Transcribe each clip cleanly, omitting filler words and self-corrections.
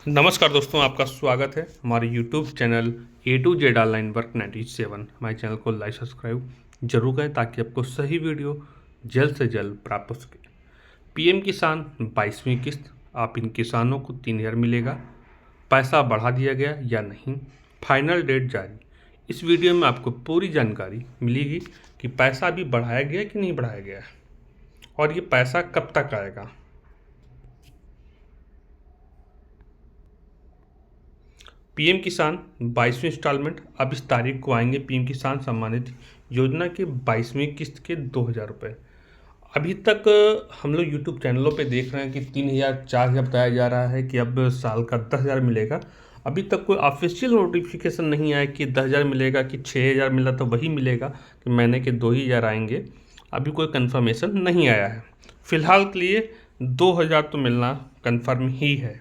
नमस्कार दोस्तों, आपका स्वागत है हमारे YouTube channel A to Z online work 97। हमारे चैनल को लाइक सब्सक्राइब जरूर करें ताकि आपको सही वीडियो जल्द से जल्द प्राप्त हो सके। पीएम किसान 22वीं किस्त, आप इन किसानों को 3000 मिलेगा। पैसा बढ़ा दिया गया या नहीं, फाइनल डेट जारी। इस वीडियो में आपको पूरी जानकारी मिलेगी कि पैसा अभी बढ़ाया गया कि नहीं बढ़ाया गया है और ये पैसा कब तक आएगा। पीएम किसान 22वीं इंस्टॉलमेंट अब इस तारीख को आएंगे। पीएम किसान सम्मान निधि योजना के 22वीं किस्त के 2000 रुपये। अभी तक हम लोग यूट्यूब चैनलों पे देख रहे हैं कि 3000 4000 बताया जा रहा है कि अब साल का 10,000 मिलेगा। अभी तक कोई ऑफिशियल नोटिफिकेशन नहीं आया कि 10,000 मिलेगा कि 6,000 मिला तो वही मिलेगा कि महीने के 2,000 आएंगे। अभी कोई कंफर्मेशन नहीं आया है। फिलहाल के लिए 2,000 तो मिलना कंफर्म ही है।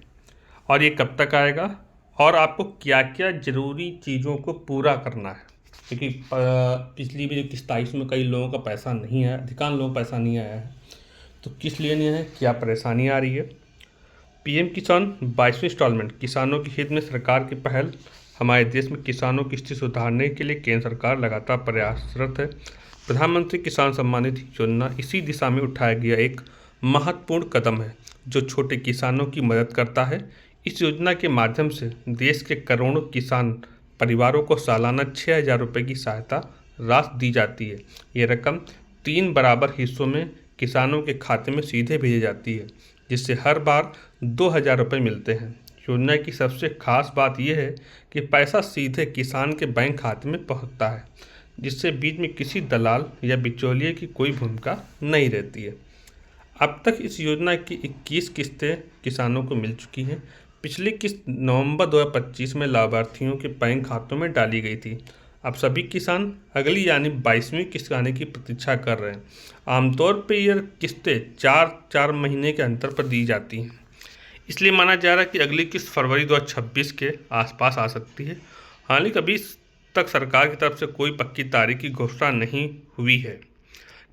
और ये कब तक आएगा और आपको क्या क्या ज़रूरी चीज़ों को पूरा करना है, क्योंकि पिछली भी जो किस्त आई उसमें कई लोगों का पैसा नहीं आया, अधिकांश लोगों का पैसा नहीं आया है। तो किस लिए नहीं आया है, क्या परेशानी आ रही है। पीएम किसान 22वीं इंस्टॉलमेंट किसानों के हित में सरकार की पहल। हमारे देश में किसानों की स्थिति सुधारने के लिए केंद्र सरकार लगातार प्रयासरत है। प्रधानमंत्री किसान सम्मान निधि योजना इसी दिशा में उठाया गया एक महत्वपूर्ण कदम है जो छोटे किसानों की मदद करता है। इस योजना के माध्यम से देश के करोड़ों किसान परिवारों को सालाना 6,000 रुपये की सहायता राशि दी जाती है। ये रकम 3 बराबर हिस्सों में किसानों के खाते में सीधे भेजी जाती है, जिससे हर बार 2,000 रुपये मिलते हैं। योजना की सबसे खास बात यह है कि पैसा सीधे किसान के बैंक खाते में पहुंचता है, जिससे बीच में किसी दलाल या बिचौलिए की कोई भूमिका नहीं रहती है। अब तक इस योजना की 21 किस्तें किसानों को मिल चुकी हैं। पिछली किस्त नवंबर 2025 में लाभार्थियों के बैंक खातों में डाली गई थी। अब सभी किसान अगली यानी 22वीं किस्त आने की प्रतीक्षा कर रहे हैं। आमतौर पर यह किस्तें 4 महीने के अंतर पर दी जाती हैं, इसलिए माना जा रहा है कि अगली किस्त फरवरी 2026 के आसपास आ सकती है। हालांकि अभी तक सरकार की तरफ से कोई पक्की तारीख की घोषणा नहीं हुई है।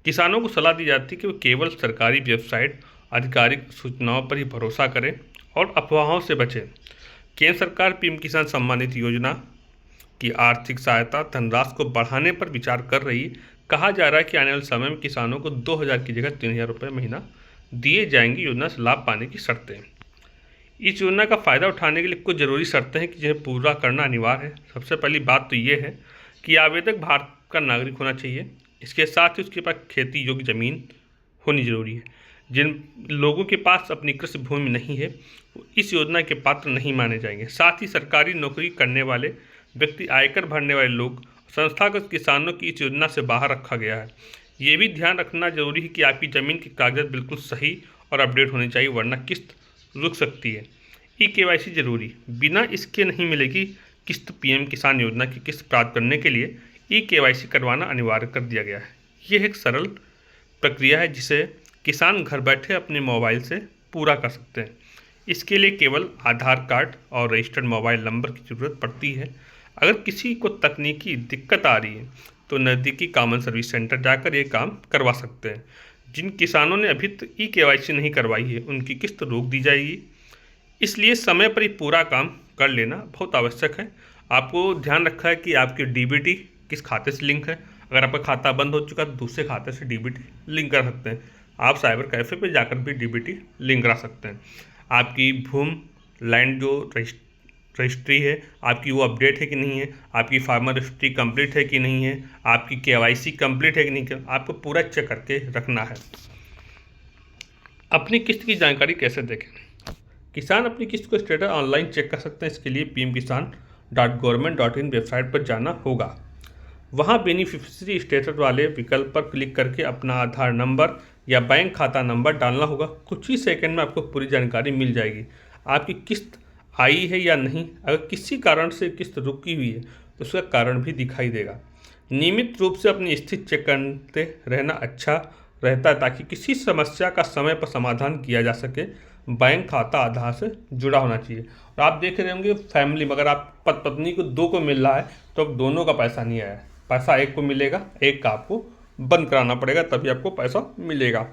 किसानों को सलाह दी जाती है कि वे केवल सरकारी वेबसाइट, आधिकारिक सूचनाओं पर ही भरोसा करें और अफवाहों से बचें। केंद्र सरकार पीएम किसान सम्मान निधि योजना की आर्थिक सहायता धनराशि को बढ़ाने पर विचार कर रही है। कहा जा रहा है कि आने वाले समय में किसानों को 2,000 की जगह 3,000 रुपये महीना दिए जाएंगे। योजना से लाभ पाने की शर्तें। इस योजना का फ़ायदा उठाने के लिए कुछ ज़रूरी शर्तें हैं कि जिन्हें पूरा करना अनिवार्य है। सबसे पहली बात तो ये है कि आवेदक भारत का नागरिक होना चाहिए। इसके साथ ही उसके पास खेती योग्य ज़मीन होनी जरूरी है। जिन लोगों के पास अपनी कृषि भूमि नहीं है वो इस योजना के पात्र नहीं माने जाएंगे। साथ ही सरकारी नौकरी करने वाले व्यक्ति, आयकर भरने वाले लोग, संस्थागत किसानों की इस योजना से बाहर रखा गया है। ये भी ध्यान रखना जरूरी है कि आपकी ज़मीन के कागजात बिल्कुल सही और अपडेट होने चाहिए, वरना किस्त रुक सकती है। केवाईसी जरूरी, बिना इसके नहीं मिलेगी किस्त। पीएम किसान योजना की किस्त प्राप्त करने के लिए केवाईसी करवाना अनिवार्य कर दिया गया है। यह एक सरल प्रक्रिया है जिसे किसान घर बैठे अपने मोबाइल से पूरा कर सकते हैं। इसके लिए केवल आधार कार्ड और रजिस्टर्ड मोबाइल नंबर की ज़रूरत पड़ती है। अगर किसी को तकनीकी दिक्कत आ रही है तो नज़दीकी कॉमन सर्विस सेंटर जाकर ये काम करवा सकते हैं। जिन किसानों ने अभी तक केवाईसी नहीं करवाई है उनकी किस्त रोक दी जाएगी। इसलिए समय पर ही पूरा काम कर लेना बहुत आवश्यक है। आपको ध्यान रखा है कि आपकी डीबीटी किस खाते से लिंक है। अगर आपका खाता बंद हो चुका है तो दूसरे खाते से डीबीटी लिंक कर सकते हैं। आप साइबर कैफ़े पे जाकर भी डीबीटी लिंक करा सकते हैं। आपकी भूमि लैंड जो रजिस्ट्री है आपकी वो अपडेट है कि नहीं है, आपकी फार्मर रजिस्ट्री कंप्लीट है कि नहीं है, आपकी केवाईसी कंप्लीट है कि नहीं, आपको पूरा चेक करके रखना है। अपनी किस्त की जानकारी कैसे देखें। किसान अपनी किस्त को स्टेटस ऑनलाइन चेक कर सकते हैं। इसके लिए pmkisan.government.in वेबसाइट पर जाना होगा। वहां बेनिफिशियरी स्टेटस वाले विकल्प पर क्लिक करके अपना आधार नंबर या बैंक खाता नंबर डालना होगा। कुछ ही सेकंड में आपको पूरी जानकारी मिल जाएगी। आपकी किस्त आई है या नहीं। अगर किसी कारण से किस्त रुकी हुई है तो उसका कारण भी दिखाई देगा। नियमित रूप से अपनी स्थिति चेक करते रहना अच्छा रहता है ताकि किसी समस्या का समय पर समाधान किया जा सके। बैंक खाता आधार से जुड़ा होना चाहिए। और आप देख रहे होंगे फैमिली में अगर आप पत्नी को 2 को मिल रहा है तो अब दोनों का पैसा नहीं आया है। पैसा एक को मिलेगा, एक का आपको बंद कराना पड़ेगा तभी आपको पैसा मिलेगा।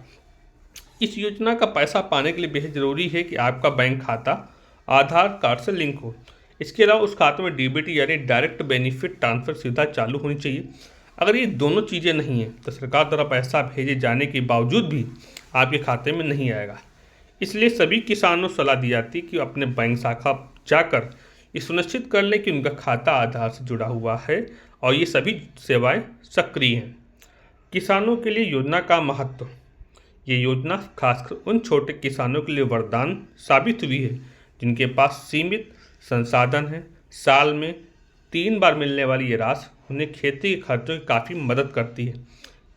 इस योजना का पैसा पाने के लिए बेहद ज़रूरी है कि आपका बैंक खाता आधार कार्ड से लिंक हो। इसके अलावा उस खाते में डीबीटी यानी डायरेक्ट बेनिफिट ट्रांसफ़र सुविधा चालू होनी चाहिए। अगर ये दोनों चीज़ें नहीं हैं तो सरकार द्वारा पैसा भेजे जाने के बावजूद भी आपके खाते में नहीं आएगा। इसलिए सभी किसानों को सलाह दी जाती है कि अपने बैंक शाखा जाकर ये सुनिश्चित कर लें कि उनका खाता आधार से जुड़ा हुआ है और ये सभी सेवाएं सक्रिय हैं। किसानों के लिए योजना का महत्व। ये योजना खासकर उन छोटे किसानों के लिए वरदान साबित हुई है जिनके पास सीमित संसाधन हैं। साल में 3 बार मिलने वाली ये राशि उन्हें खेती के खर्चों की काफ़ी मदद करती है।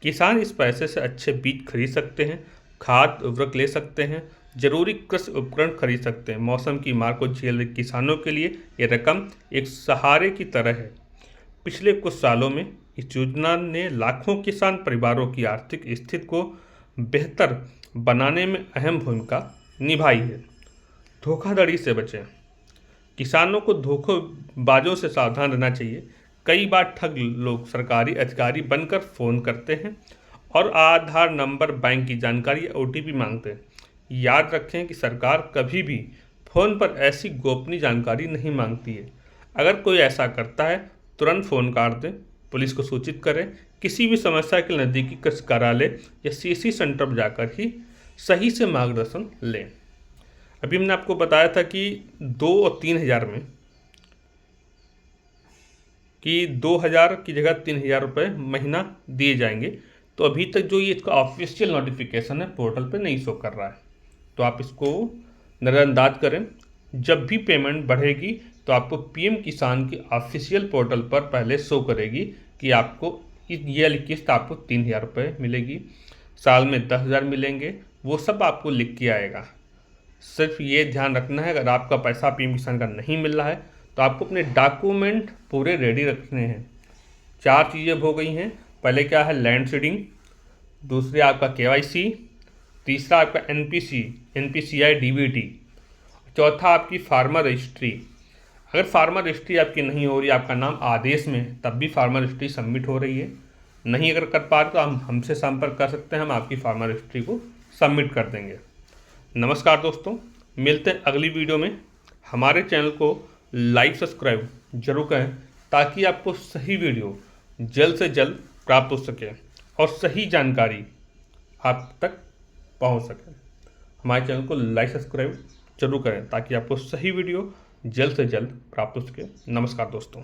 किसान इस पैसे से अच्छे बीज खरीद सकते हैं, खाद उर्वरक ले सकते हैं, जरूरी कृषि उपकरण खरीद सकते हैं। मौसम की मार को झेल रहे किसानों के लिए ये रकम एक सहारे की तरह है। पिछले कुछ सालों में इस योजना ने लाखों किसान परिवारों की आर्थिक स्थिति को बेहतर बनाने में अहम भूमिका निभाई है। धोखाधड़ी से बचें। किसानों को धोखेबाजों से सावधान रहना चाहिए। कई बार ठग लोग सरकारी अधिकारी बनकर फ़ोन करते हैं और आधार नंबर, बैंक की जानकारी या OTP मांगते हैं। याद रखें कि सरकार कभी भी फ़ोन पर ऐसी गोपनीय जानकारी नहीं मांगती है। अगर कोई ऐसा करता है तुरंत फ़ोन काट दें, पुलिस को सूचित करें। किसी भी समस्या के नज़दीकी कृषि कार्यालय या CC सेंटर पर जाकर ही सही से मार्गदर्शन लें। अभी हमने आपको बताया था कि 2 और 3 हज़ार में कि 2,000 की जगह 3,000 रुपये महीना दिए जाएंगे। तो अभी तक जो ये इसका ऑफिशियल नोटिफिकेशन है पोर्टल पे नहीं शो कर रहा है, तो आप इसको नज़रअंदाज करें। जब भी पेमेंट बढ़ेगी तो आपको PM किसान की ऑफिशियल पोर्टल पर पहले शो करेगी कि आपको ये वाली किस्त आपको 3,000 रुपये मिलेगी, साल में 10,000 मिलेंगे, वो सब आपको लिख के आएगा। सिर्फ ये ध्यान रखना है अगर आपका पैसा PM किसान का नहीं मिल रहा है तो आपको अपने डॉक्यूमेंट पूरे रेडी रखने हैं। 4 चीज़ें हो गई हैं। पहले क्या है, लैंड सीडिंग, दूसरे आपका KYC, तीसरा आपका NPCI DBT, चौथा आपकी फार्मर रजिस्ट्री। अगर फार्मर रजिस्ट्री आपकी नहीं हो रही, आपका नाम आदेश में है, तब भी फार्मर रजिस्ट्री सबमिट हो रही है। नहीं अगर कर पा रहे तो हम हमसे संपर्क कर सकते हैं, हम आपकी फार्मर रजिस्ट्री को सबमिट कर देंगे। नमस्कार दोस्तों, मिलते हैं अगली वीडियो में। हमारे चैनल को लाइक सब्सक्राइब जरूर करें ताकि आपको सही वीडियो जल्द से जल्द प्राप्त हो सके और सही जानकारी आप तक पहुंच सके। हमारे चैनल को लाइक सब्सक्राइब जरूर करें ताकि आपको सही वीडियो जल्द से जल्द प्राप्त हो सके। नमस्कार दोस्तों।